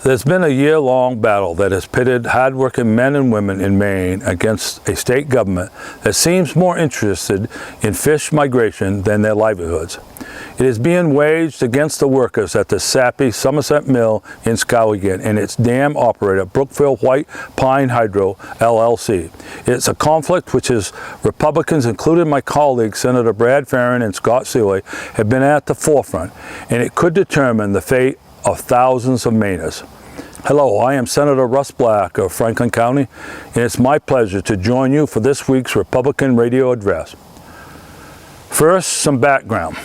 There's been a year-long battle that has pitted hard-working men and women in Maine against a state government that seems more interested in fish migration than their livelihoods. It is being waged against the workers at the sappy Somerset Mill in Skowhegan and its dam operator, Brookfield White Pine Hydro, LLC. It's a conflict which is Republicans, including my colleagues, Senator Brad Farron and Scott Seeley, have been at the forefront, and it could determine the fate of thousands of Mainers. Hello, I am Senator Russ Black of Franklin County, and it's my pleasure to join you for this week's Republican Radio Address. First, some background.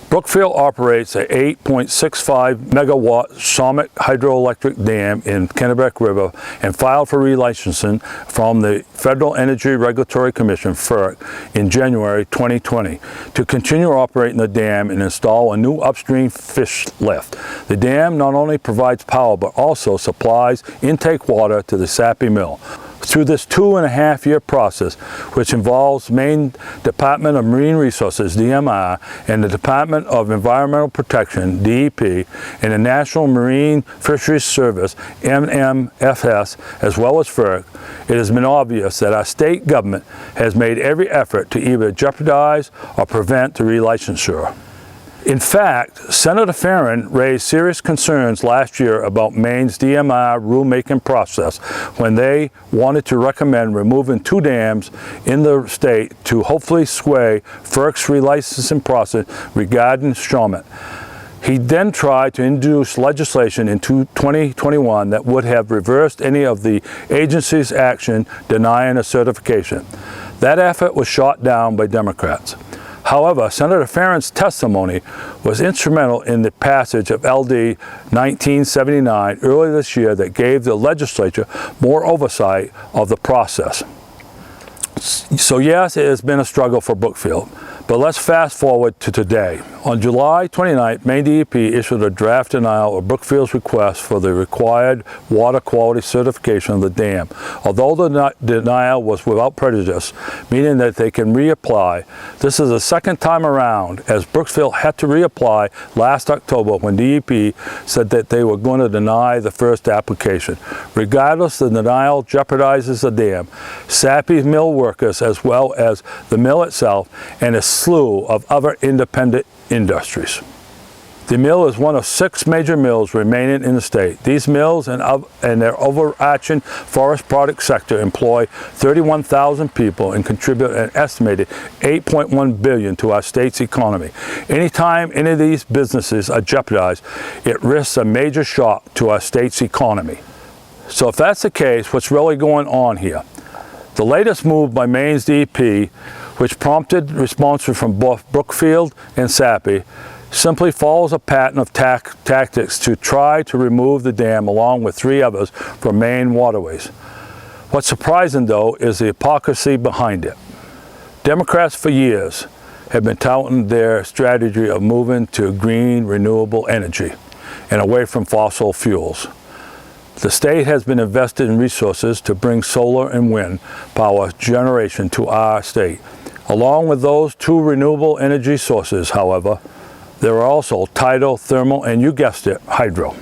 Brookfield operates a 8.65 megawatt Shawmut hydroelectric dam in Kennebec River and filed for relicensing from the Federal Energy Regulatory Commission, FERC, in January 2020 to continue operating the dam and install a new upstream fish lift. The dam not only provides power but also supplies intake water to the Sappy Mill. Through this 2.5-year process, which involves Maine Department of Marine Resources, DMR, and the Department of Environmental Protection, DEP, and the National Marine Fisheries Service, NMFS, as well as FERC, it has been obvious that our state government has made every effort to either jeopardize or prevent the relicensure. In fact, Senator Farron raised serious concerns last year about Maine's DMR rulemaking process when they wanted to recommend removing 2 dams in the state to hopefully sway FERC's relicensing process regarding Shawmut. He then tried to introduce legislation in 2021 that would have reversed any of the agency's action denying a certification. That effort was shot down by Democrats. However, Senator Farron's testimony was instrumental in the passage of LD 1979 earlier this year that gave the legislature more oversight of the process. So yes, it has been a struggle for Brookfield, but let's fast forward to today. On July 29th, Maine DEP issued a draft denial of Brookfield's request for the required water quality certification of the dam. Although the denial was without prejudice, meaning that they can reapply, this is the second time around, as Brookfield had to reapply last October when DEP said that they were going to deny the first application. Regardless, the denial jeopardizes the dam, Sappy mill workers, as well as the mill itself, and a slew of other independent industries. The mill is one of 6 major mills remaining in the state. These mills and their overarching forest product sector employ 31,000 people and contribute an estimated $8.1 billion to our state's economy. Anytime any of these businesses are jeopardized, it risks a major shock to our state's economy. So if that's the case, what's really going on here? The latest move by Maine's DEP, which prompted responses from both Brookfield and Sappy, simply follows a pattern of tactics to try to remove the dam along with 3 others from Maine waterways. What's surprising, though, is the hypocrisy behind it. Democrats for years have been touting their strategy of moving to green, renewable energy and away from fossil fuels. The state has been invested in resources to bring solar and wind power generation to our state. Along with those 2 renewable energy sources, however, there are also tidal, thermal, and you guessed it, hydro.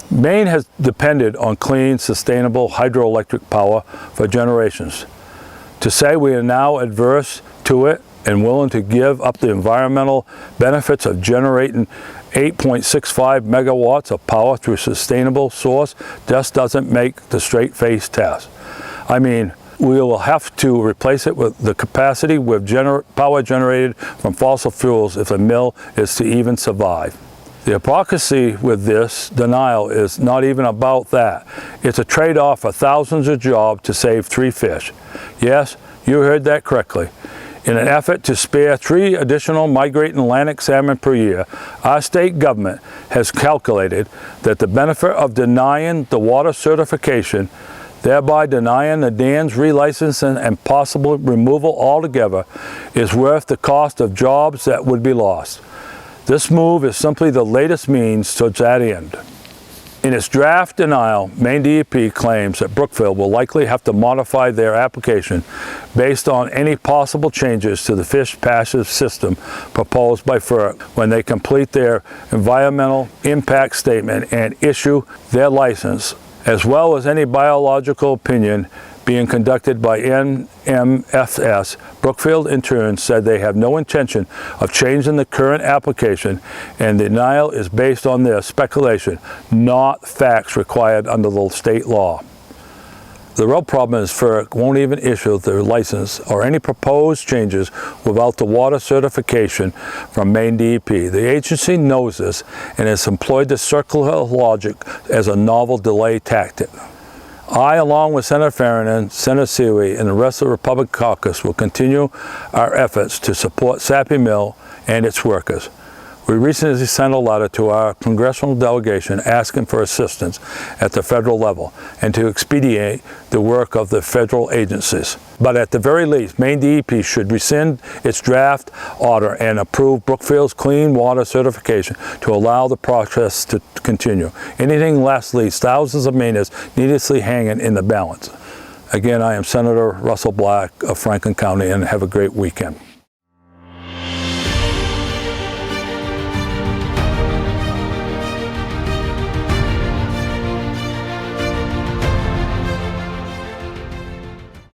Maine has depended on clean, sustainable hydroelectric power for generations. To say we are now adverse to it and willing to give up the environmental benefits of generating 8.65 megawatts of power through a sustainable source just doesn't make the straight-faced test. I mean, we will have to replace it with the capacity with power generated from fossil fuels if the mill is to even survive. The hypocrisy with this denial is not even about that. It's a trade-off for thousands of jobs to save 3 fish. Yes, you heard that correctly. In an effort to spare 3 additional migrating Atlantic salmon per year, our state government has calculated that the benefit of denying the water certification, thereby denying the dam's relicensing and possible removal altogether, is worth the cost of jobs that would be lost. This move is simply the latest means towards that end. In its draft denial, Maine DEP claims that Brookfield will likely have to modify their application based on any possible changes to the fish passage system proposed by FERC when they complete their environmental impact statement and issue their license, as well as any biological opinion being conducted by NMFS. Brookfield in turn said they have no intention of changing the current application, and the denial is based on their speculation, not facts required under the state law. The real problem is FERC won't even issue their license or any proposed changes without the water certification from Maine DEP. The agency knows this and has employed this circular logic as a novel delay tactic. I, along with Senator Farron, Senator Seeley, and the rest of the Republican caucus, will continue our efforts to support Sappi Mill and its workers. We recently sent a letter to our congressional delegation asking for assistance at the federal level and to expedite the work of the federal agencies. But at the very least, Maine DEP should rescind its draft order and approve Brookfield's clean water certification to allow the process to continue. Anything less leaves thousands of Mainers needlessly hanging in the balance. Again, I am Senator Russell Black of Franklin County, and have a great weekend.